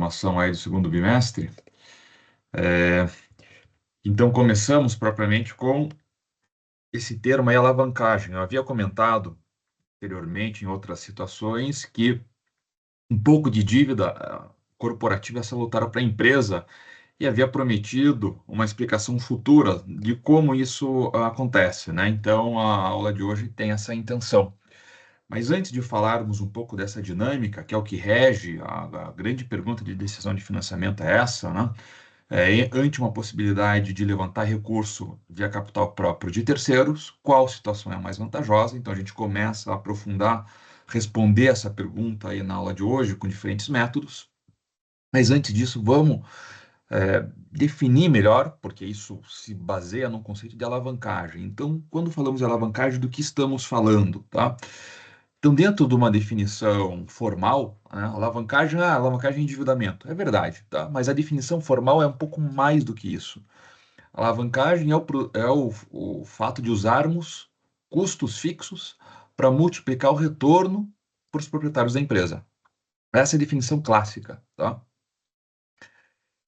programação aí do segundo bimestre. É, então, começamos propriamente com esse termo aí, alavancagem. Eu havia comentado anteriormente, em outras situações, que um pouco de dívida corporativa é salutar para a empresa e havia prometido uma explicação futura de como isso acontece, né? Então, a aula de hoje tem essa intenção. Mas antes de falarmos um pouco dessa dinâmica, que é o que rege a grande pergunta de decisão de financiamento é essa, né? Ante uma possibilidade de levantar recurso via capital próprio de terceiros, qual situação é a mais vantajosa? Então a gente começa a aprofundar, responder essa pergunta aí na aula de hoje com diferentes métodos. Mas antes disso, vamos definir melhor, porque isso se baseia no conceito de alavancagem. Então, quando falamos de alavancagem, do que estamos falando, tá? Então, dentro de uma definição formal, né, alavancagem é endividamento. É verdade, tá? Mas a definição formal é um pouco mais do que isso. Alavancagem é o fato de usarmos custos fixos para multiplicar o retorno para os proprietários da empresa. Essa é a definição clássica, tá?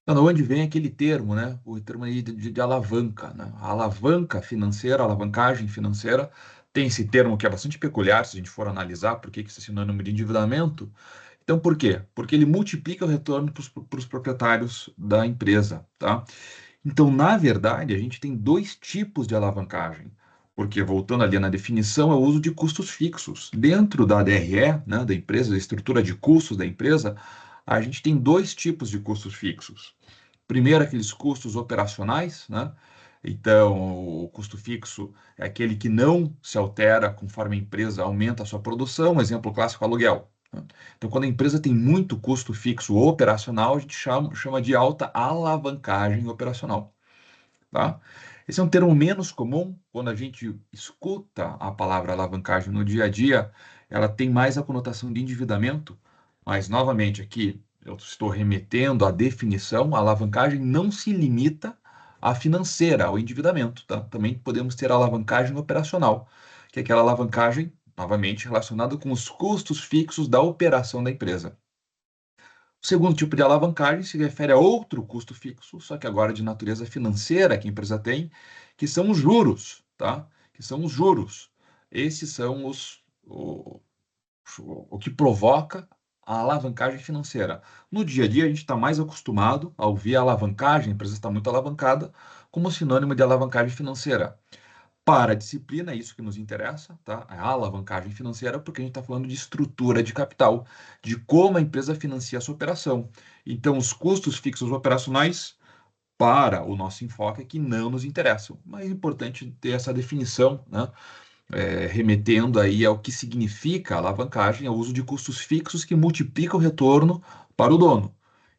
Então, onde vem aquele termo, né? O termo aí de alavanca, né? A alavanca financeira, a alavancagem financeira, tem esse termo que é bastante peculiar, se a gente for analisar por que isso é sinônimo de endividamento. Então, por quê? Porque ele multiplica o retorno para os proprietários da empresa, tá? Então, na verdade, a gente tem dois tipos de alavancagem. Porque, voltando ali na definição, é o uso de custos fixos. Dentro da DRE, né, da empresa, da estrutura de custos da empresa, a gente tem dois tipos de custos fixos. Primeiro, aqueles custos operacionais, né? Então, o custo fixo é aquele que não se altera conforme a empresa aumenta a sua produção, exemplo clássico, aluguel, né? Então, quando a empresa tem muito custo fixo operacional, a gente chama de alta alavancagem operacional, tá? Esse é um termo menos comum quando a gente escuta a palavra alavancagem no dia a dia, ela tem mais a conotação de endividamento, mas novamente aqui eu estou remetendo à definição, a alavancagem não se limita à financeira, ao endividamento, tá? Também podemos ter a alavancagem operacional, que é aquela alavancagem, novamente, relacionada com os custos fixos da operação da empresa. O segundo tipo de alavancagem se refere a outro custo fixo, só que agora de natureza financeira que a empresa tem, que são os juros, tá? Que são os juros. Esses são o que provoca a alavancagem financeira. No dia a dia, a gente está mais acostumado a ouvir a alavancagem, a empresa está muito alavancada, como sinônimo de alavancagem financeira. Para a disciplina, é isso que nos interessa, tá? A alavancagem financeira, porque a gente está falando de estrutura de capital, de como a empresa financia a sua operação. Então, os custos fixos operacionais, para o nosso enfoque, é que não nos interessam. Mas é importante ter essa definição, né? Remetendo aí ao que significa alavancagem, ao uso de custos fixos que multiplicam o retorno para o dono.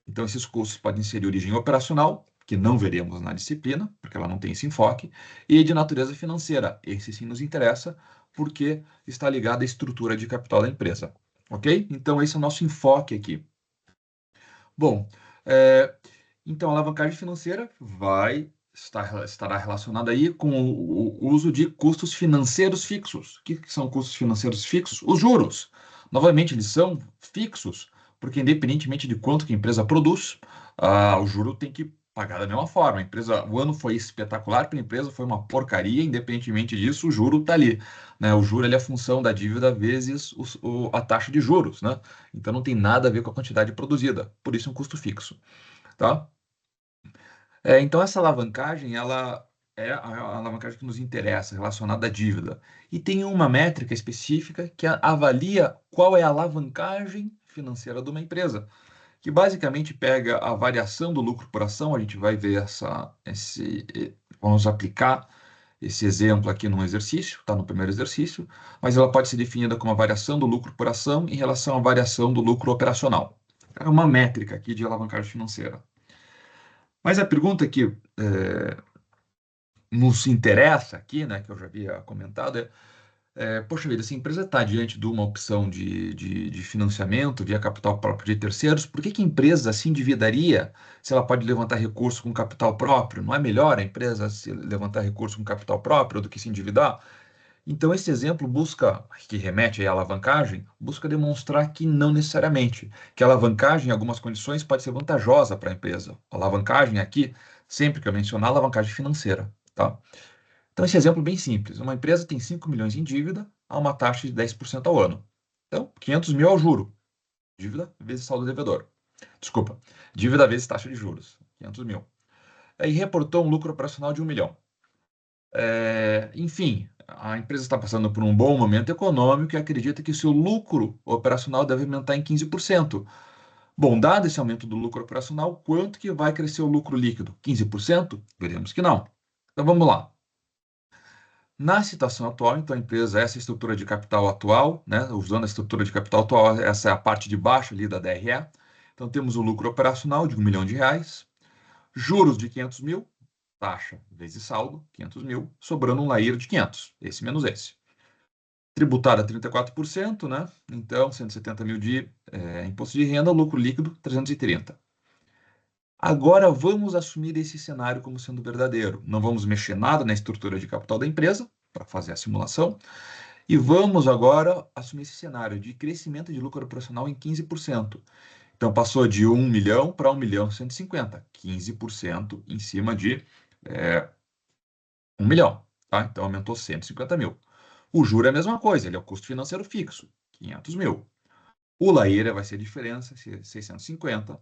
Então, esses custos podem ser de origem operacional, que não veremos na disciplina, porque ela não tem esse enfoque, e de natureza financeira. Esse sim nos interessa, porque está ligado à estrutura de capital da empresa. Ok? Então, esse é o nosso enfoque aqui. Bom, é, então a alavancagem financeira estará relacionada aí com o uso de custos financeiros fixos. O que são custos financeiros fixos? Os juros. Novamente, eles são fixos, porque independentemente de quanto que a empresa produz, o juro tem que pagar da mesma forma. O ano foi espetacular para a empresa, foi uma porcaria, independentemente disso, o juro está ali, né? O juro ele é a função da dívida vezes a taxa de juros, né? Então não tem nada a ver com a quantidade produzida, por isso é um custo fixo, tá? Então, essa alavancagem, ela é a alavancagem que nos interessa, relacionada à dívida. E tem uma métrica específica que avalia qual é a alavancagem financeira de uma empresa, que basicamente pega a variação do lucro por ação, a gente vai ver vamos aplicar esse exemplo aqui num exercício, está no primeiro exercício, mas ela pode ser definida como a variação do lucro por ação em relação à variação do lucro operacional. É uma métrica aqui de alavancagem financeira. Mas a pergunta que nos interessa aqui, né, que eu já havia comentado, poxa vida, se a empresa está diante de uma opção de financiamento via capital próprio de terceiros, por que que a empresa se endividaria se ela pode levantar recurso com capital próprio? Não é melhor a empresa se levantar recurso com capital próprio do que se endividar? Então, esse exemplo busca, que remete aí à alavancagem, busca demonstrar que não necessariamente, que a alavancagem, em algumas condições, pode ser vantajosa para a empresa. A alavancagem aqui, sempre que eu mencionar, alavancagem financeira, tá? Então, esse exemplo é bem simples. Uma empresa tem 5 milhões em dívida a uma taxa de 10% ao ano. Então, 500 mil ao juro. Dívida vezes saldo devedor. Desculpa, dívida vezes taxa de juros. 500 mil. Aí reportou um lucro operacional de 1 milhão. Enfim, a empresa está passando por um bom momento econômico e acredita que o seu lucro operacional deve aumentar em 15%. Bom, dado esse aumento do lucro operacional, quanto que vai crescer o lucro líquido? 15%? Veremos que não. Então vamos lá. Na situação atual, então a empresa, essa é a estrutura de capital atual, né? Usando a estrutura de capital atual, essa é a parte de baixo ali da DRE. Então temos o lucro operacional de 1 milhão de reais, juros de 500 mil, taxa vezes saldo, 500 mil, sobrando um LAIR de 500, esse menos esse. Tributada 34%, né? Então, 170 mil de imposto de renda, lucro líquido 330. Agora vamos assumir esse cenário como sendo verdadeiro. Não vamos mexer nada na estrutura de capital da empresa para fazer a simulação. E vamos agora assumir esse cenário de crescimento de lucro operacional em 15%. Então passou de 1 milhão para 1 milhão e 150, 15% em cima de 1 milhão, tá? Então aumentou 150 mil. O juro é a mesma coisa, ele é o custo financeiro fixo, 500 mil. O LAIRA vai ser a diferença, 650.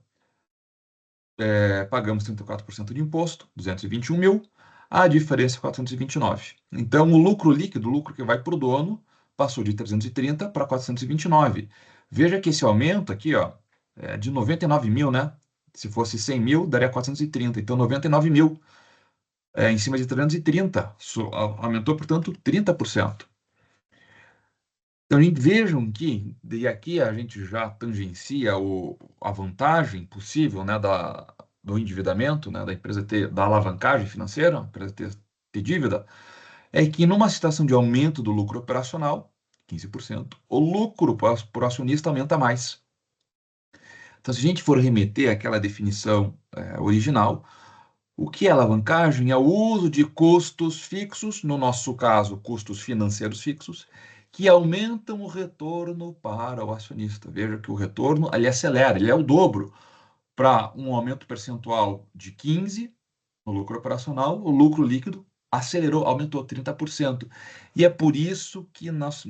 Pagamos 34% de imposto, 221 mil. A diferença é 429. Então, o lucro líquido, o lucro que vai para o dono, passou de 330 para 429. Veja que esse aumento aqui, ó, é de 99 mil, né? Se fosse 100 mil, daria 430. Então, 99 mil em cima de 330. Aumentou, portanto, 30%. Então, vejam que, de aqui a gente já tangencia a vantagem possível, né, do endividamento, né, da empresa ter, da alavancagem financeira, a empresa ter dívida, é que numa situação de aumento do lucro operacional, 15%, o lucro por acionista aumenta mais. Então, se a gente for remeter àquela definição original, o que é alavancagem? É o uso de custos fixos, no nosso caso, custos financeiros fixos, que aumentam o retorno para o acionista. Veja que o retorno ele acelera, ele é o dobro. Para um aumento percentual de 15 no lucro operacional, o lucro líquido acelerou, aumentou 30%. E é por isso que nós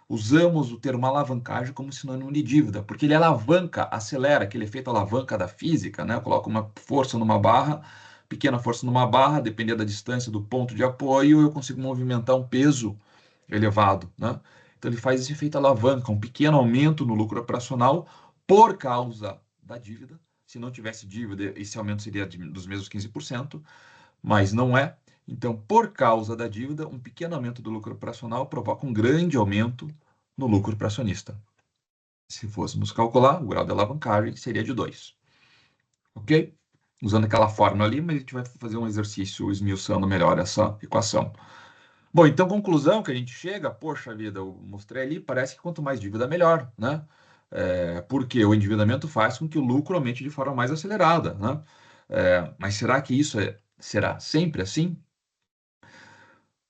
usamos o termo alavancagem como sinônimo de dívida, porque ele alavanca, acelera, aquele efeito alavanca da física, né? Coloca uma força numa barra, pequena força numa barra, dependendo da distância do ponto de apoio, eu consigo movimentar um peso elevado, né? Então ele faz esse efeito alavanca, um pequeno aumento no lucro operacional por causa da dívida. Se não tivesse dívida, esse aumento seria dos mesmos 15%, mas não é. Então, por causa da dívida, um pequeno aumento do lucro operacional provoca um grande aumento no lucro para acionista. Se fôssemos calcular, o grau de alavancagem seria de 2. Ok? Usando aquela fórmula ali, mas a gente vai fazer um exercício esmiuçando melhor essa equação. Bom, então, conclusão que a gente chega, poxa vida, eu mostrei ali, parece que quanto mais dívida, melhor, né? Porque o endividamento faz com que o lucro aumente de forma mais acelerada, né? Mas será que isso será sempre assim?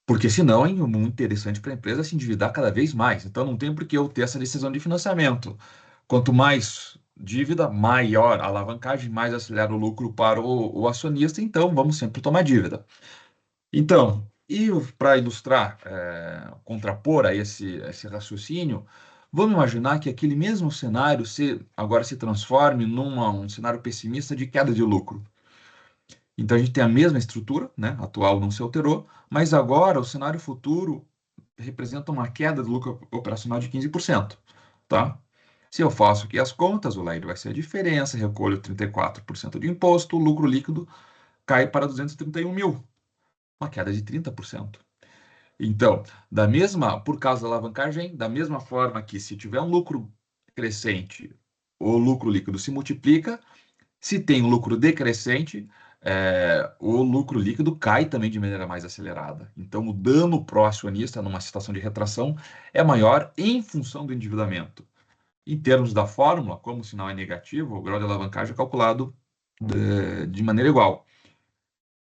Porque senão é muito interessante para a empresa se endividar cada vez mais. Então não tem por que eu ter essa decisão de financiamento. Quanto mais dívida, maior a alavancagem, mais acelera o lucro para o acionista. Então vamos sempre tomar dívida. Então, e para ilustrar, contrapor a esse raciocínio, vamos imaginar que aquele mesmo cenário agora se transforme num um cenário pessimista de queda de lucro. Então a gente tem a mesma estrutura, né? Atual não se alterou, mas agora o cenário futuro representa uma queda do lucro operacional de 15%, tá? Se eu faço aqui as contas, o LAIR vai ser a diferença, recolho 34% de imposto, o lucro líquido cai para 231 mil, uma queda de 30%. Então, por causa da alavancagem, da mesma forma que se tiver um lucro crescente, o lucro líquido se multiplica, se tem um lucro decrescente, o lucro líquido cai também de maneira mais acelerada. Então, o dano pro acionista numa situação de retração é maior em função do endividamento. Em termos da fórmula, como o sinal é negativo, o grau de alavancagem é calculado de maneira igual.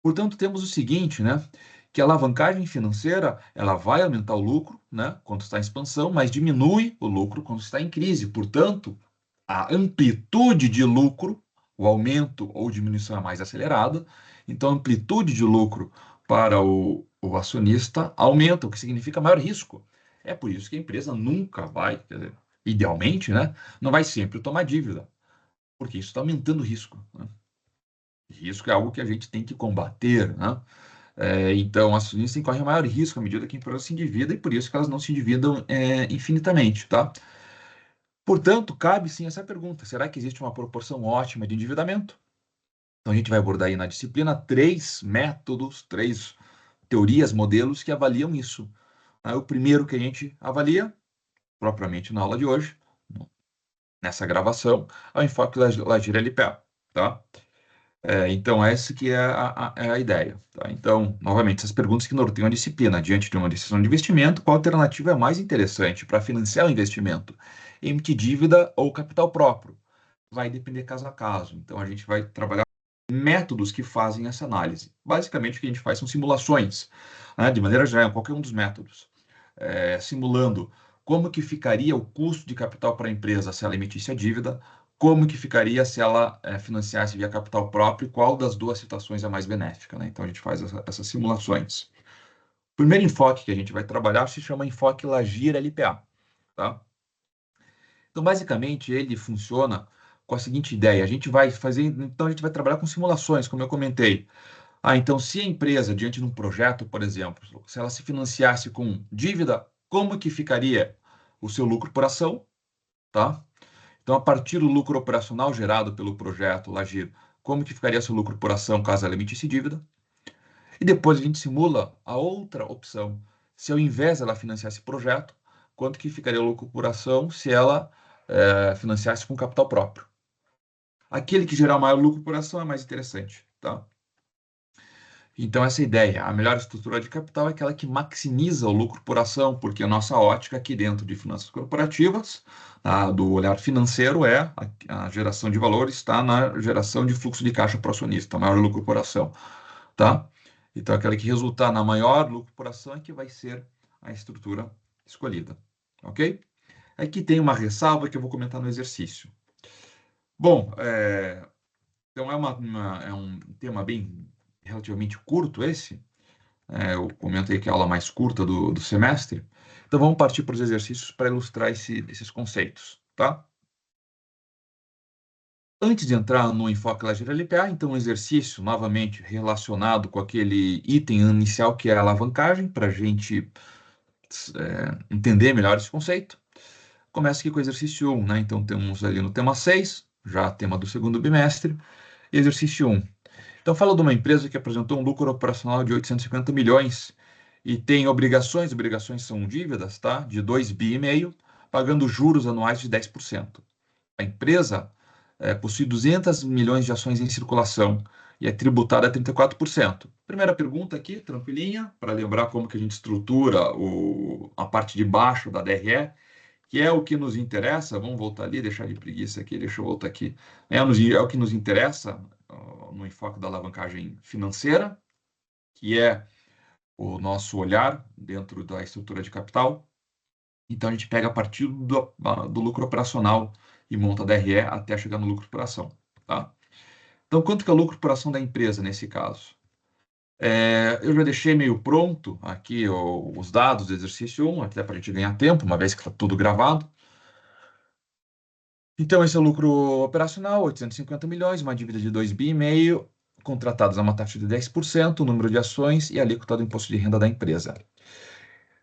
Portanto, temos o seguinte, né? que a alavancagem financeira ela vai aumentar o lucro, né, quando está em expansão, mas diminui o lucro quando está em crise. Portanto, a amplitude de lucro, o aumento ou diminuição é mais acelerada, então a amplitude de lucro para o acionista aumenta, o que significa maior risco. É por isso que a empresa nunca vai, quer dizer, idealmente, né, não vai sempre tomar dívida, porque isso está aumentando o risco, né? Risco é algo que a gente tem que combater, né? Então, as acionistas correm maior risco à medida que a empresa se endivida e por isso que elas não se endividam infinitamente, tá? Portanto, cabe sim essa pergunta: será que existe uma proporção ótima de endividamento? Então, a gente vai abordar aí na disciplina três métodos, três teorias, modelos que avaliam isso. O primeiro que a gente avalia, propriamente na aula de hoje, nessa gravação, é o enfoque Lagira LPA, tá? Então, essa que é a ideia, tá? Então, novamente, essas perguntas que norteiam a disciplina. Diante de uma decisão de investimento, qual alternativa é mais interessante para financiar o investimento? Emitir dívida ou capital próprio? Vai depender caso a caso. Então, a gente vai trabalhar métodos que fazem essa análise. Basicamente, o que a gente faz são simulações, né? De maneira geral, qualquer um dos métodos. Simulando como que ficaria o custo de capital para a empresa se ela emitisse a dívida, como que ficaria se ela financiasse via capital próprio e qual das duas situações é mais benéfica, né? Então, a gente faz essas simulações. O primeiro enfoque que a gente vai trabalhar se chama enfoque Lagira LPA, tá? Então, basicamente, ele funciona com a seguinte ideia: a gente vai fazer, então a gente vai trabalhar com simulações, como eu comentei. Então, se a empresa, diante de um projeto, por exemplo, se ela se financiasse com dívida, como que ficaria o seu lucro por ação, tá? Então, a partir do lucro operacional gerado pelo projeto Lagir, como que ficaria seu lucro por ação caso ela emitisse dívida? E depois a gente simula a outra opção. Se ao invés ela financiasse esse projeto, quanto que ficaria o lucro por ação se ela financiasse com capital próprio? Aquele que gerar maior lucro por ação é mais interessante, tá? Então, essa ideia, a melhor estrutura de capital é aquela que maximiza o lucro por ação, porque a nossa ótica aqui dentro de finanças corporativas, do olhar financeiro, é a geração de valor está na geração de fluxo de caixa para o acionista, maior lucro por ação, tá? Então, aquela que resultar na maior lucro por ação é que vai ser a estrutura escolhida, ok? Aqui tem uma ressalva que eu vou comentar no exercício. Bom, então é um tema bem relativamente curto esse. Eu comentei que é a aula mais curta do semestre. Então vamos partir para os exercícios para ilustrar esses conceitos, tá? Antes de entrar no enfoque Lajeira LPA, então um exercício novamente relacionado com aquele item inicial que é a alavancagem, para a gente entender melhor esse conceito. Começa aqui com o exercício 1, né? Então temos ali no tema 6, já tema do segundo bimestre, e exercício 1. Então, fala de uma empresa que apresentou um lucro operacional de 850 milhões e tem obrigações são dívidas, tá? De 2,5 bi, pagando juros anuais de 10%. A empresa possui 200 milhões de ações em circulação e é tributada a 34%. Primeira pergunta aqui, tranquilinha, para lembrar como que a gente estrutura a parte de baixo da DRE, que é o que nos interessa. Vamos voltar ali, deixar de preguiça aqui, deixa eu voltar aqui. É o que nos interessa no enfoque da alavancagem financeira, que é o nosso olhar dentro da estrutura de capital. Então, a gente pega a partir do lucro operacional e monta a DRE até chegar no lucro por ação, tá? Então, quanto que é o lucro por ação da empresa nesse caso? Eu já deixei meio pronto aqui os dados do exercício 1, até para a gente ganhar tempo, uma vez que está tudo gravado. Então, esse é o lucro operacional, 850 milhões, uma dívida de 2,5 bi, contratados a uma taxa de 10%, o número de ações e a alíquota do imposto de renda da empresa.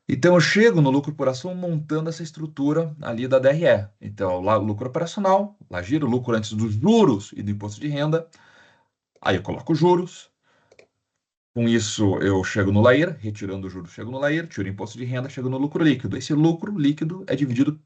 Então, eu chego no lucro por ação montando essa estrutura ali da DRE. Então, lá, lucro operacional, lá gira o lucro antes dos juros e do imposto de renda. Aí eu coloco juros. Com isso, eu chego no LAIR, retirando o juros, chego no LAIR, tiro o imposto de renda, chego no lucro líquido. Esse lucro líquido é dividido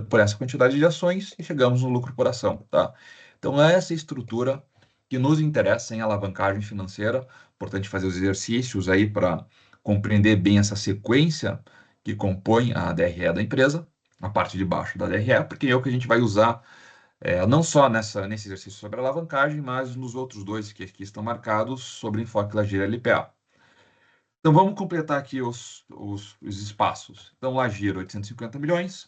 por essa quantidade de ações e chegamos no lucro por ação, tá? Então, é essa estrutura que nos interessa em alavancagem financeira. Importante fazer os exercícios aí para compreender bem essa sequência que compõe a DRE da empresa, a parte de baixo da DRE, porque é o que a gente vai usar não só nesse exercício sobre alavancagem, mas nos outros dois que aqui estão marcados sobre enfoque Lajeira LPA. Então, vamos completar aqui os espaços. Então, Lajeiro, 850 milhões.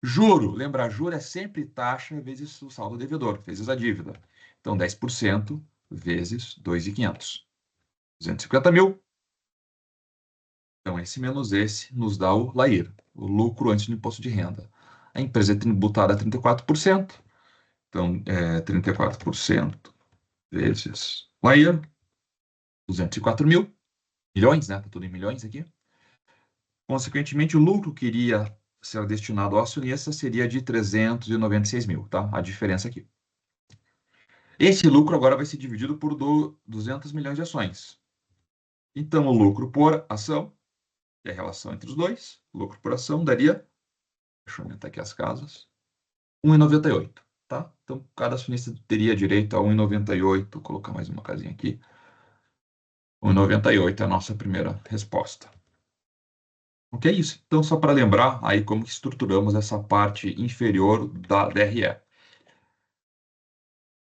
Juro, lembra, juro é sempre taxa vezes o saldo devedor, vezes a dívida. Então, 10% vezes 2.500. 250 mil. Então, esse menos esse nos dá o LAIR, o lucro antes do imposto de renda. A empresa é tributada a 34%. Então, 34% vezes LAIR, 204 mil. Milhões, né? Está tudo em milhões aqui. Consequentemente, o lucro que iria ser destinado ao acionista seria de 396 mil, tá? A diferença aqui. Esse lucro agora vai ser dividido por 200 milhões de ações. Então, o lucro por ação, que é a relação entre os dois, o lucro por ação daria, deixa eu aumentar aqui as casas, 1,98, tá? Então, cada acionista teria direito a 1,98, vou colocar mais uma casinha aqui. 1,98 é a nossa primeira resposta. Ok? Isso. Então, só para lembrar aí como que estruturamos essa parte inferior da DRE.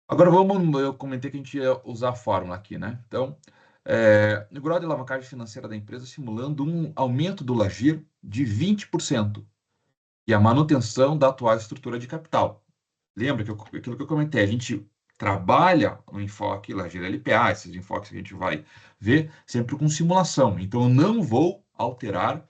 Agora eu comentei que a gente ia usar a fórmula aqui, né? Então, no grau de alavancagem financeira da empresa simulando um aumento do LAGIR de 20% e a manutenção da atual estrutura de capital. Lembra que aquilo que eu comentei, a gente trabalha no enfoque LAGIR LPA, esses enfoques que a gente vai ver sempre com simulação. Então, eu não vou alterar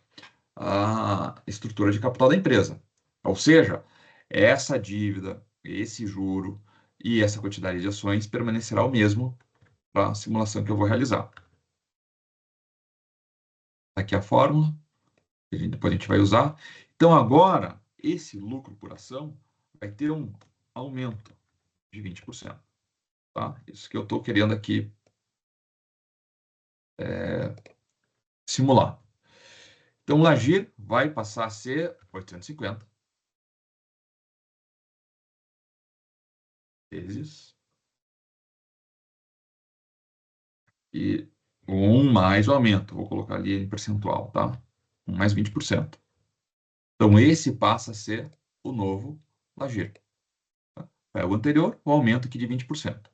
a estrutura de capital da empresa. Ou seja, essa dívida, esse juro e essa quantidade de ações permanecerá o mesmo para a simulação que eu vou realizar. Aqui a fórmula, que depois a gente vai usar. Então, agora, esse lucro por ação vai ter um aumento de 20%. Tá? Isso que eu estou querendo aqui simular. Então, o Lagir vai passar a ser 850 vezes e 1 mais o aumento. Vou colocar ali em percentual, tá? 1 mais 20%. Então, esse passa a ser o novo Lagir. Tá? É o anterior, o aumento aqui de 20%.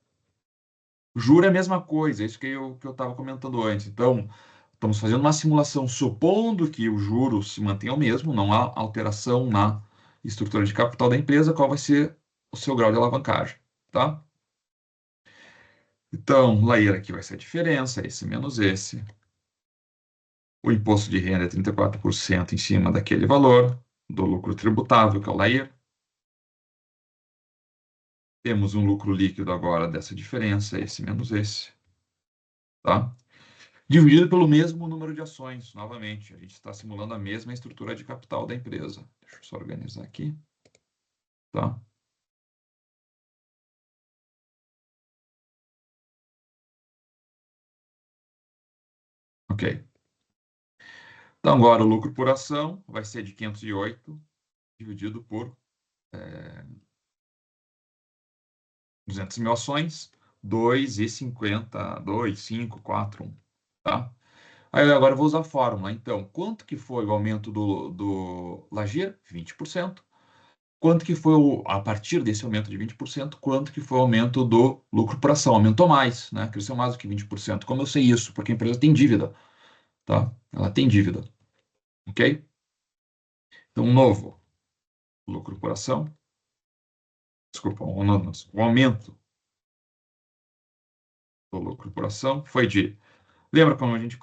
Juro é a mesma coisa, é isso que eu estava comentando antes. Então, estamos fazendo uma simulação supondo que o juro se mantenha o mesmo, não há alteração na estrutura de capital da empresa, qual vai ser o seu grau de alavancagem, tá? Então, LAIR aqui vai ser a diferença, esse menos esse. O imposto de renda é 34% em cima daquele valor do lucro tributável, que é o LAIR. Temos um lucro líquido agora dessa diferença, esse menos esse, tá? Dividido pelo mesmo número de ações, novamente. A gente está simulando a mesma estrutura de capital da empresa. Deixa eu só organizar aqui, tá? Ok. Então, agora o lucro por ação vai ser de 508 dividido por 200 mil ações, 2,50, 2,541, tá? Aí agora eu vou usar a fórmula. Então, quanto que foi o aumento do Lagir? 20%. Quanto que foi, a partir desse aumento de 20%, quanto que foi o aumento do lucro por ação? Aumentou mais, né? Cresceu mais do que 20%. Como eu sei isso? Porque a empresa tem dívida, tá? Ela tem dívida, ok? Então, um novo lucro por ação, desculpa, o aumento do lucro por ação foi de, lembra como a gente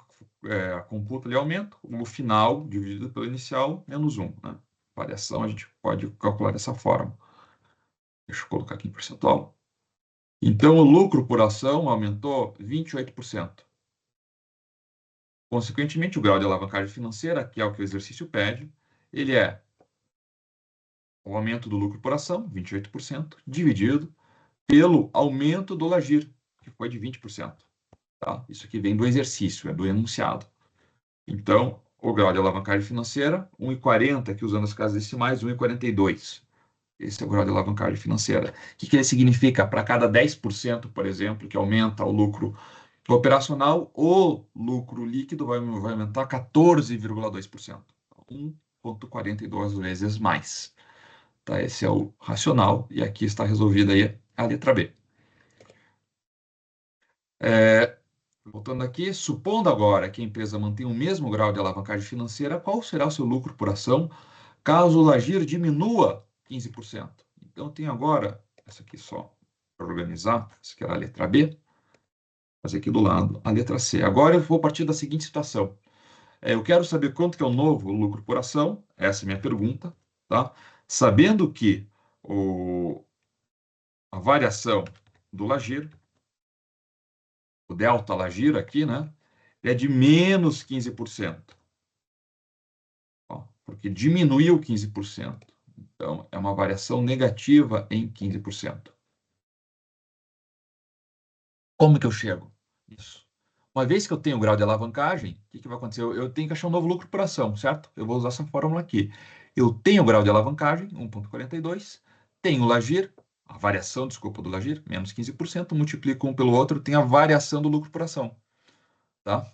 computa ali aumento? O final dividido pelo inicial menos 1, né? Variação a gente pode calcular dessa forma. Deixa eu colocar aqui em percentual. Então, o lucro por ação aumentou 28%. Consequentemente, o grau de alavancagem financeira, que é o que o exercício pede, ele é o aumento do lucro por ação, 28%, dividido pelo aumento do LAGIR, que foi de 20%. Tá? Isso aqui vem do exercício, é do enunciado. Então, o grau de alavancagem financeira, 1,40, aqui usando as casas decimais, 1,42. Esse é o grau de alavancagem financeira. O que ele significa? Para cada 10%, por exemplo, que aumenta o lucro operacional, o lucro líquido vai aumentar 14,2%. 1,42 vezes mais. Tá? Esse é o racional, e aqui está resolvida aí a letra B. Voltando aqui, supondo agora que a empresa mantém o mesmo grau de alavancagem financeira, qual será o seu lucro por ação caso o Lagir diminua 15%? Então, eu tenho agora, essa aqui só para organizar, essa aqui era a letra B, fazer aqui do lado a letra C. Agora eu vou partir da seguinte situação. Eu quero saber quanto que é o novo lucro por ação, essa é a minha pergunta, tá? Sabendo que a variação do Lagir, o delta Lagir aqui, né, é de menos 15%. Ó, porque diminuiu 15%. Então, é uma variação negativa em 15%. Como que eu chego? Isso. Uma vez que eu tenho o grau de alavancagem, o que que vai acontecer? Eu tenho que achar um novo lucro por ação, certo? Eu vou usar essa fórmula aqui. Eu tenho o grau de alavancagem, 1,42, tenho o Lagir, a variação, desculpa, do Lagir, menos 15%, multiplico um pelo outro, tem a variação do lucro por ação, tá?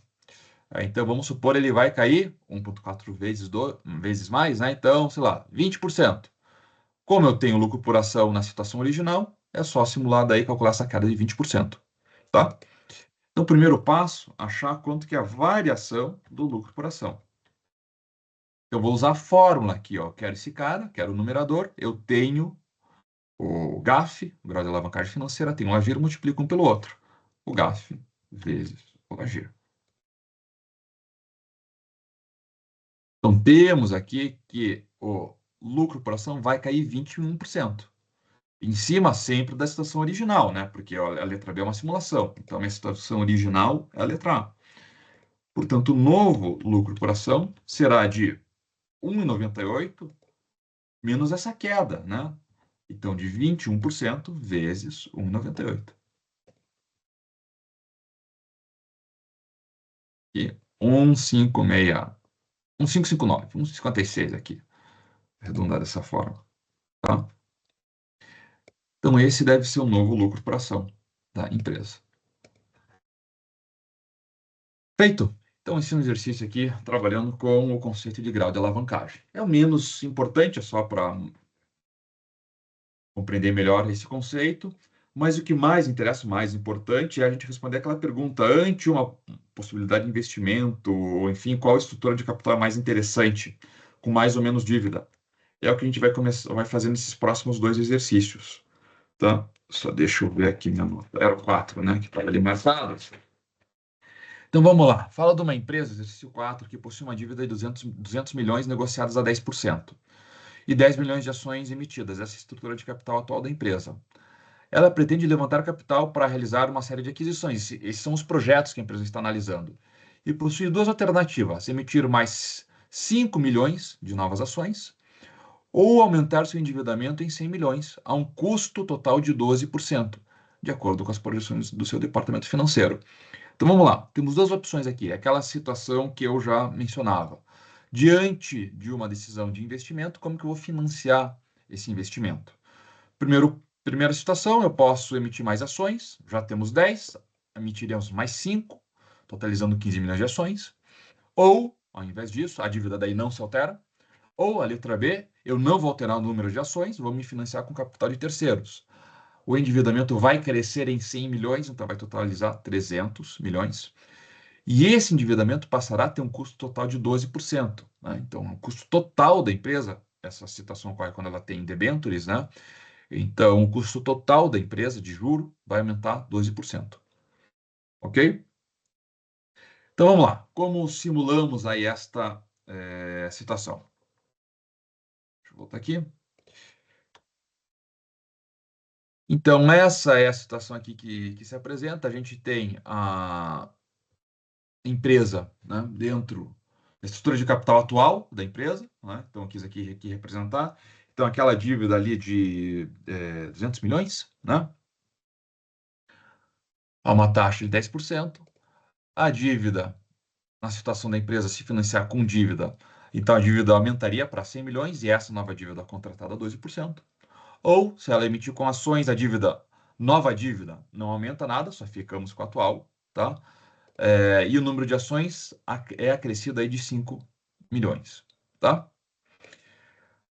Então, vamos supor ele vai cair 1,4 vezes mais, né? Então, sei lá, 20%. Como eu tenho lucro por ação na situação original, é só simular daí calcular essa queda de 20%, tá? Então, o primeiro passo, achar quanto que é a variação do lucro por ação. Eu vou usar a fórmula aqui, ó. Quero esse cara, quero o numerador, eu tenho o GAF, o grau de alavancagem financeira, tenho o agir, multiplico um pelo outro. O GAF vezes o agir. Então, temos aqui que o lucro por ação vai cair 21%. Em cima sempre da situação original, né? Porque a letra B é uma simulação. Então, a minha situação original é a letra A. Portanto, o novo lucro por ação será de 1,98 menos essa queda, né? Então, de 21% vezes 1,98. E 1,56, 1,559, 1,56 aqui, arredondar dessa forma, tá? Então, esse deve ser o novo lucro por ação da empresa. Feito. Então, esse é um exercício aqui trabalhando com o conceito de grau de alavancagem. É o menos importante, é só para compreender melhor esse conceito, mas o que mais interessa, o mais importante, é a gente responder aquela pergunta ante uma possibilidade de investimento, ou enfim, qual estrutura de capital é mais interessante, com mais ou menos dívida. É o que a gente vai começar, vai fazer nesses próximos dois exercícios, tá? Só deixa eu ver aqui minha nota. Era o 4, né, que estava ali marcado. Então vamos lá. Fala de uma empresa, exercício 4, que possui uma dívida de 200 milhões negociadas a 10% e 10 milhões de ações emitidas. Essa é a estrutura de capital atual da empresa. Ela pretende levantar capital para realizar uma série de aquisições. Esses são os projetos que a empresa está analisando. E possui duas alternativas: emitir mais 5 milhões de novas ações ou aumentar seu endividamento em 100 milhões, a um custo total de 12%, de acordo com as projeções do seu departamento financeiro. Então vamos lá, temos duas opções aqui. Aquela situação que eu já mencionava. Diante de uma decisão de investimento, como que eu vou financiar esse investimento? Primeira situação, eu posso emitir mais ações, já temos 10, emitiremos mais 5, totalizando 15 milhões de ações. Ou, ao invés disso, a dívida daí não se altera. Ou a letra B, eu não vou alterar o número de ações, vou me financiar com capital de terceiros. O endividamento vai crescer em 100 milhões, então vai totalizar 300 milhões. E esse endividamento passará a ter um custo total de 12%, né? Então, o custo total da empresa, essa situação ocorre quando ela tem debêntures, né? Então, o custo total da empresa de juro vai aumentar 12%. Ok? Então, vamos lá. Como simulamos aí esta situação? Deixa eu voltar aqui. Então, essa é a situação aqui que se apresenta. A gente tem a empresa, né, dentro da estrutura de capital atual da empresa, né? Então, eu quis aqui representar. Então, aquela dívida ali de 200 milhões, né? A uma taxa de 10%. A dívida, na situação da empresa, se financiar com dívida, então a dívida aumentaria para 100 milhões e essa nova dívida contratada 12%. Ou, se ela emitir com ações, a dívida, nova dívida, não aumenta nada, só ficamos com a atual, tá? E o número de ações é acrescido aí de 5 milhões, tá?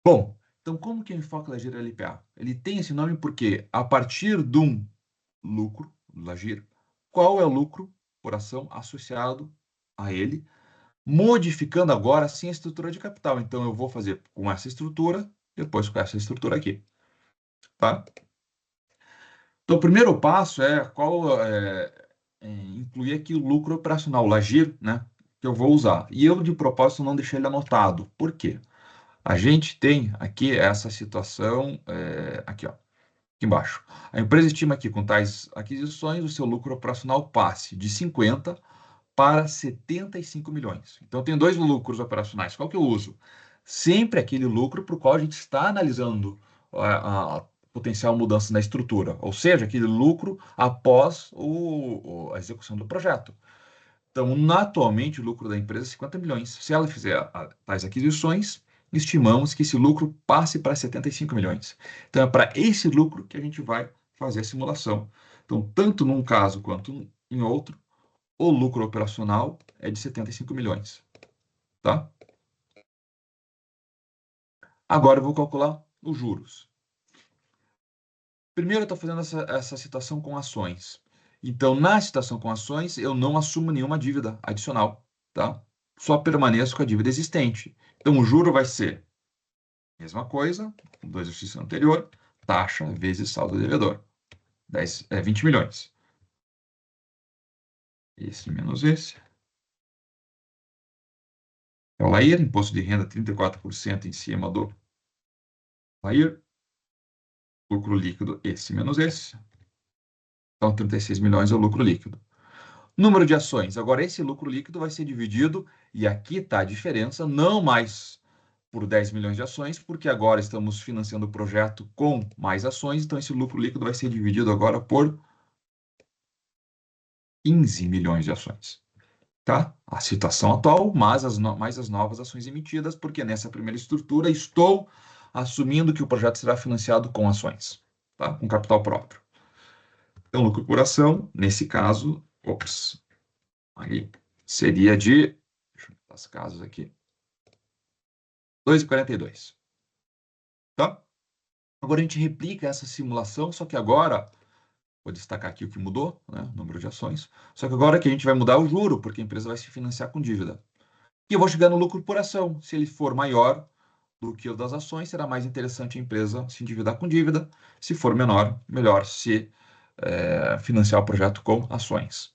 Bom, então como que o enfoque Lagir LPA? Ele tem esse nome porque a partir de um lucro, Lagir, qual é o lucro? por ação associado a ele, modificando agora sim a estrutura de capital. Então, eu vou fazer com essa estrutura, depois com essa estrutura aqui, tá? Então, o primeiro passo é incluir aqui o lucro operacional, o LAGIR, né? Que eu vou usar. E eu, de propósito, não deixei ele anotado. Por quê? A gente tem aqui essa situação, aqui, ó, aqui embaixo. A empresa estima que com tais aquisições o seu lucro operacional passe de 50 para 75 milhões. Então, tem dois lucros operacionais. Qual que eu uso? Sempre aquele lucro para o qual a gente está analisando a potencial mudança na estrutura, ou seja, aquele lucro após a execução do projeto. Então, atualmente, o lucro da empresa é 50 milhões. Se ela fizer tais aquisições, estimamos que esse lucro passe para 75 milhões. Então, é para esse lucro que a gente vai fazer a simulação. Então, tanto num caso quanto em outro, o lucro operacional é de 75 milhões, tá? Agora eu vou calcular os juros. Primeiro eu estou fazendo essa situação com ações. Então, na situação com ações, eu não assumo nenhuma dívida adicional, tá? Só permaneço com a dívida existente. Então, o juro vai ser a mesma coisa do exercício anterior, taxa vezes saldo devedor. 20 milhões. Esse menos esse. É o LAIR, imposto de renda 34% em cima do LAIR. Lucro líquido, esse menos esse. Então, 36 milhões é o lucro líquido. Número de ações. Agora, esse lucro líquido vai ser dividido, e aqui está a diferença, não mais por 10 milhões de ações, porque agora estamos financiando o projeto com mais ações, então esse lucro líquido vai ser dividido agora por 15 milhões de ações. Tá? A situação atual, mas mais as novas ações emitidas, porque nessa primeira estrutura estou assumindo que o projeto será financiado com ações, tá? Com capital próprio. Então, lucro por ação, nesse caso, aí seria de, deixa eu botar as casas aqui, 2,42. Tá? Agora a gente replica essa simulação, só que agora, vou destacar aqui o que mudou, né? O número de ações. Só que agora que a gente vai mudar o juro, porque a empresa vai se financiar com dívida. E eu vou chegar no lucro por ação. Se ele for maior do que o das ações, será mais interessante a empresa se endividar com dívida. Se for menor, melhor se financiar o projeto com ações.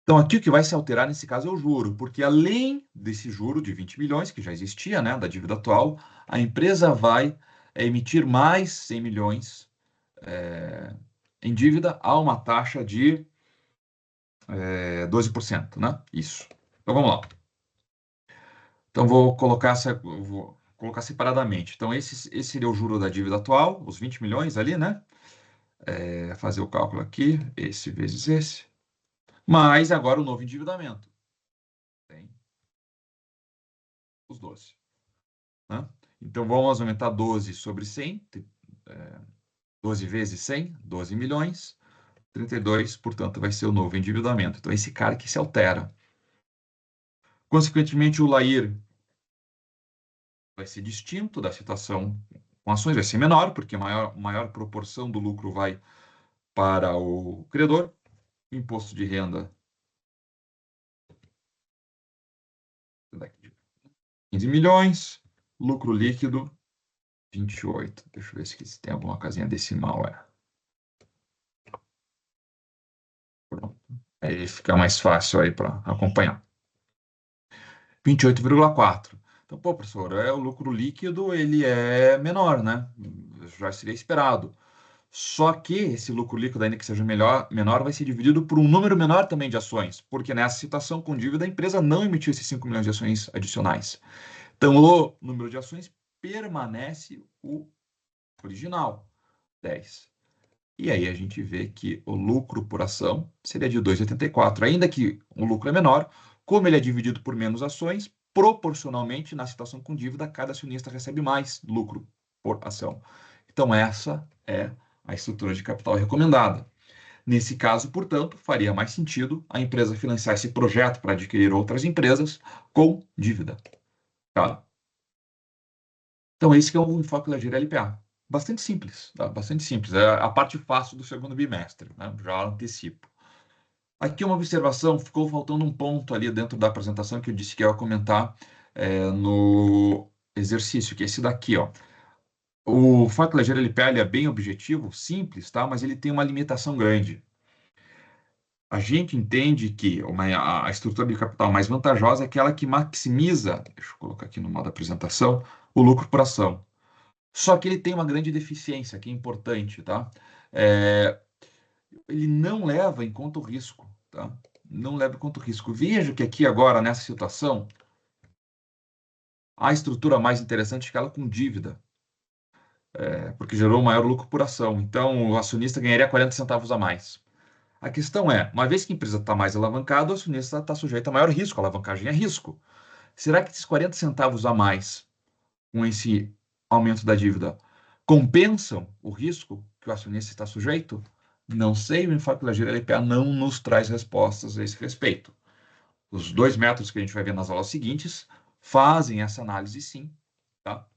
Então, aqui o que vai se alterar nesse caso é o juro, porque além desse juro de 20 milhões, que já existia, né, da dívida atual, a empresa vai emitir mais 100 milhões em dívida a uma taxa de 12%, né? Isso. Então, vamos lá. Então, vou colocar separadamente. Então, esse seria o juro da dívida atual, os 20 milhões ali, né? Fazer o cálculo aqui, esse vezes esse. Mais agora o novo endividamento. Tem os 12. Né? Então, vamos aumentar 12 sobre 100, 12 vezes 100, 12 milhões, 32, portanto, vai ser o novo endividamento. Então, esse cara que se altera. Consequentemente, o LAIR vai ser distinto da situação com ações, vai ser menor, porque maior proporção do lucro vai para o credor. Imposto de renda, 15 milhões, lucro líquido, 28. Deixa eu ver se tem alguma casinha decimal. Pronto. Aí fica mais fácil aí para acompanhar. 28,4. Então, pô, professor, o lucro líquido ele é menor, né? Já seria esperado. Só que esse lucro líquido, ainda que seja menor, vai ser dividido por um número menor também de ações, porque nessa situação com dívida a empresa não emitiu esses 5 milhões de ações adicionais. Então, o número de ações permanece o original, 10. E aí a gente vê que o lucro por ação seria de 2,84. Ainda que o lucro é menor, como ele é dividido por menos ações, proporcionalmente, na situação com dívida, cada acionista recebe mais lucro por ação. Então, essa é a estrutura de capital recomendada. Nesse caso, portanto, faria mais sentido a empresa financiar esse projeto para adquirir outras empresas com dívida. Tá? Então, esse que é o enfoque da LPA. Bastante simples, tá? Bastante simples. É a parte fácil do segundo bimestre, né? Já antecipo. Aqui uma observação, ficou faltando um ponto ali dentro da apresentação que eu disse que eu ia comentar no exercício, que é esse daqui, ó. O fato leger LPA ele é bem objetivo, simples, tá? Mas ele tem uma limitação grande. A gente entende que a estrutura de capital mais vantajosa é aquela que maximiza, deixa eu colocar aqui no modo apresentação, o lucro por ação. Só que ele tem uma grande deficiência, que é importante, tá? É, ele não leva em conta o risco, tá? Não leva em conta o risco. Veja que aqui agora, nessa situação, a estrutura mais interessante é aquela com dívida, porque gerou maior lucro por ação. Então, o acionista ganharia 40 centavos a mais. A questão é, uma vez que a empresa está mais alavancada, o acionista está sujeito a maior risco, a alavancagem é risco. Será que esses 40 centavos a mais, com esse aumento da dívida, compensam o risco que o acionista está sujeito? Não sei, o Enfoque da LPA não nos traz respostas a esse respeito. Os dois métodos que a gente vai ver nas aulas seguintes fazem essa análise sim, tá?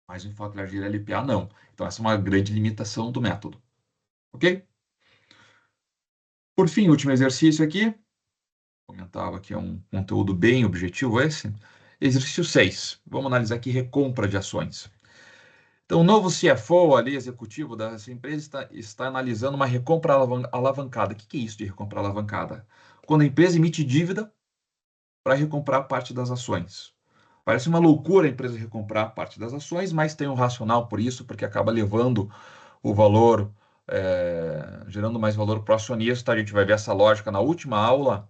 Mas o Enfoque da LPA não. Então essa é uma grande limitação do método, ok? Por fim, último exercício aqui, comentava que é um conteúdo bem objetivo esse. Exercício 6. Vamos analisar aqui recompra de ações. Então, o novo CFO ali, executivo dessa empresa, está analisando uma recompra alavancada. O que é isso de recompra alavancada? Quando a empresa emite dívida para recomprar parte das ações. Parece uma loucura a empresa recomprar parte das ações, mas tem um racional por isso, porque acaba levando o valor, gerando mais valor para o acionista. A gente vai ver essa lógica na última aula,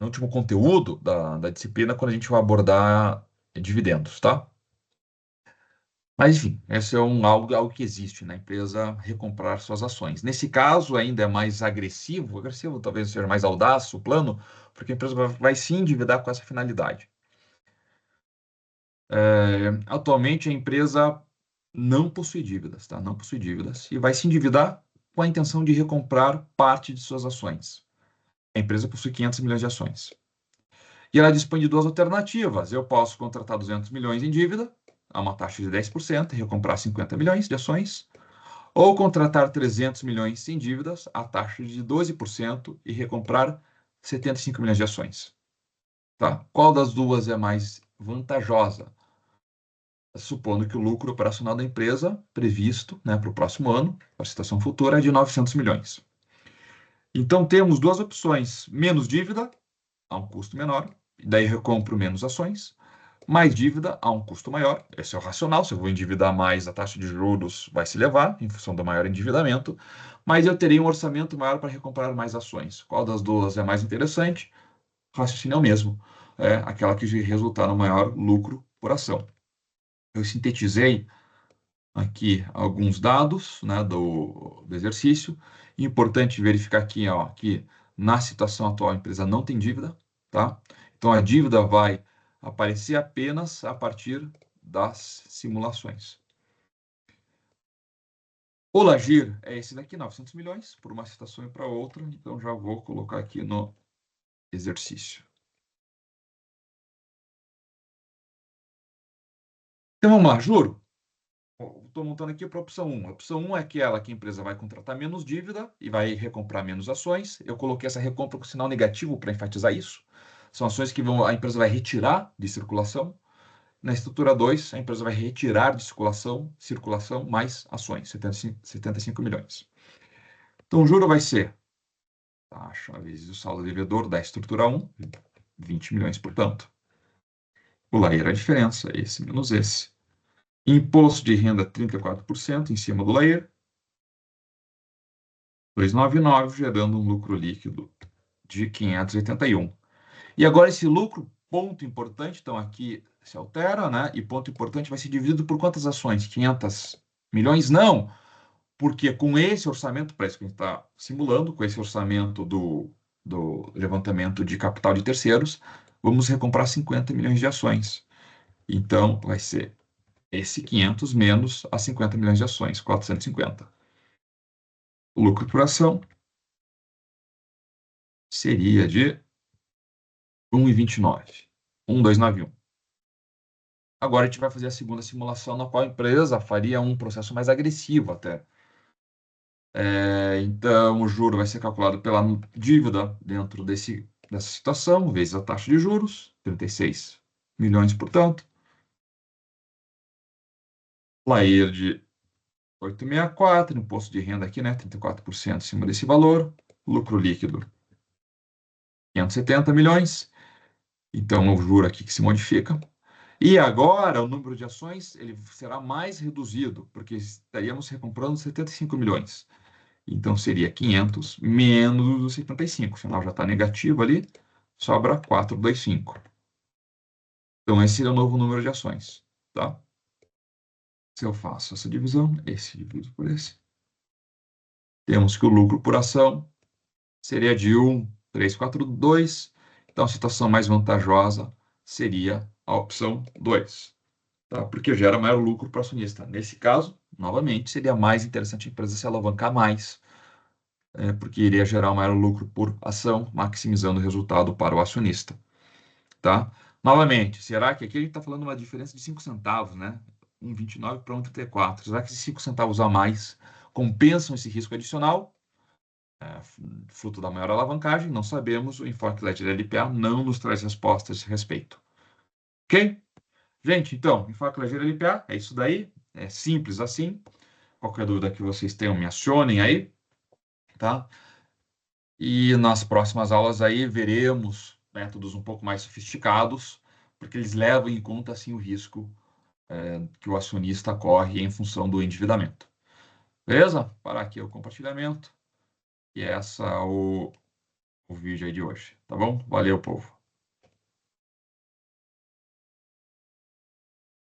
no último conteúdo da disciplina, quando a gente vai abordar dividendos, tá? Mas, enfim, esse é algo que existe na empresa recomprar suas ações. Nesse caso, ainda é mais agressivo talvez seja mais audaz o plano, porque a empresa vai se endividar com essa finalidade. Atualmente, a empresa não possui dívidas, tá? Não possui dívidas e vai se endividar com a intenção de recomprar parte de suas ações. A empresa possui 500 milhões de ações. E ela dispõe de duas alternativas. Eu posso contratar 200 milhões em dívida, a uma taxa de 10%, e recomprar 50 milhões de ações, ou contratar 300 milhões sem dívidas, a taxa de 12%, e recomprar 75 milhões de ações. Tá? Qual das duas é mais vantajosa? Supondo que o lucro operacional da empresa previsto, né, para o próximo ano, para a situação futura, é de 900 milhões. Então, temos duas opções: menos dívida, a um custo menor, e daí recompro menos ações, mais dívida a um custo maior. Esse é o racional. Se eu vou endividar mais, a taxa de juros vai se elevar em função do maior endividamento, mas eu terei um orçamento maior para recomprar mais ações. Qual das duas é mais interessante? O raciocínio é o mesmo, é aquela que resultar no maior lucro por ação. Eu sintetizei aqui alguns dados, né, do exercício. Importante verificar aqui, ó, que na situação atual a empresa não tem dívida, tá? Então a dívida vai aparecer apenas a partir das simulações. O Lagir é esse daqui, 900 milhões, por uma situação e para outra, então já vou colocar aqui no exercício. Então vamos lá, juro. Estou montando aqui para a opção 1. A opção 1 é aquela que a empresa vai contratar menos dívida e vai recomprar menos ações. Eu coloquei essa recompra com sinal negativo para enfatizar isso. São ações que a empresa vai retirar de circulação. Na estrutura 2, a empresa vai retirar de circulação mais ações, 75 milhões. Então, o juro vai ser taxa vezes o saldo devedor da estrutura 1, 20 milhões, portanto. O layer a diferença, esse menos esse. Imposto de renda 34% em cima do layer, 299, gerando um lucro líquido de 581. E agora esse lucro, ponto importante, então aqui se altera, né? E ponto importante, vai ser dividido por quantas ações? 500 milhões? Não, porque com esse orçamento, para isso que a gente está simulando, com esse orçamento do levantamento de capital de terceiros, vamos recomprar 50 milhões de ações. Então, vai ser esse 500 menos as 50 milhões de ações, 450. O lucro por ação seria de 1,29. 1,291. Agora a gente vai fazer a segunda simulação, na qual a empresa faria um processo mais agressivo até. Então, o juro vai ser calculado pela dívida dentro dessa situação, vezes a taxa de juros, 36 milhões, portanto. Layer de 864, imposto de renda aqui, né? 34% em cima desse valor. Lucro líquido, 570 milhões. Então, o juro aqui que se modifica. E agora, o número de ações ele será mais reduzido, porque estaríamos recomprando 75 milhões. Então, seria 500 menos os 75. O final já está negativo ali, sobra 425. Então, esse é o novo número de ações, tá? Se eu faço essa divisão, esse dividido por esse, temos que o lucro por ação seria de 1,342. Então, a situação mais vantajosa seria a opção 2, tá? Porque gera maior lucro para o acionista. Nesse caso, novamente, seria mais interessante a empresa se alavancar mais, porque iria gerar maior lucro por ação, maximizando o resultado para o acionista, tá? Novamente, será que aqui a gente está falando de uma diferença de 5 centavos, né? 1,29 para 1,34. Será que esses 5 centavos a mais compensam esse risco adicional? Fruto da maior alavancagem? Não sabemos. O enfoque Ledger LPA não nos traz respostas a esse respeito. Ok? Gente, então, enfoque Ledger LPA é isso daí. É simples assim. Qualquer dúvida que vocês tenham, me acionem aí, tá? E nas próximas aulas aí veremos métodos um pouco mais sofisticados, porque eles levam em conta assim o risco que o acionista corre em função do endividamento. Beleza? Parar aqui o compartilhamento. E essa é o vídeo aí de hoje, tá bom? Valeu, povo.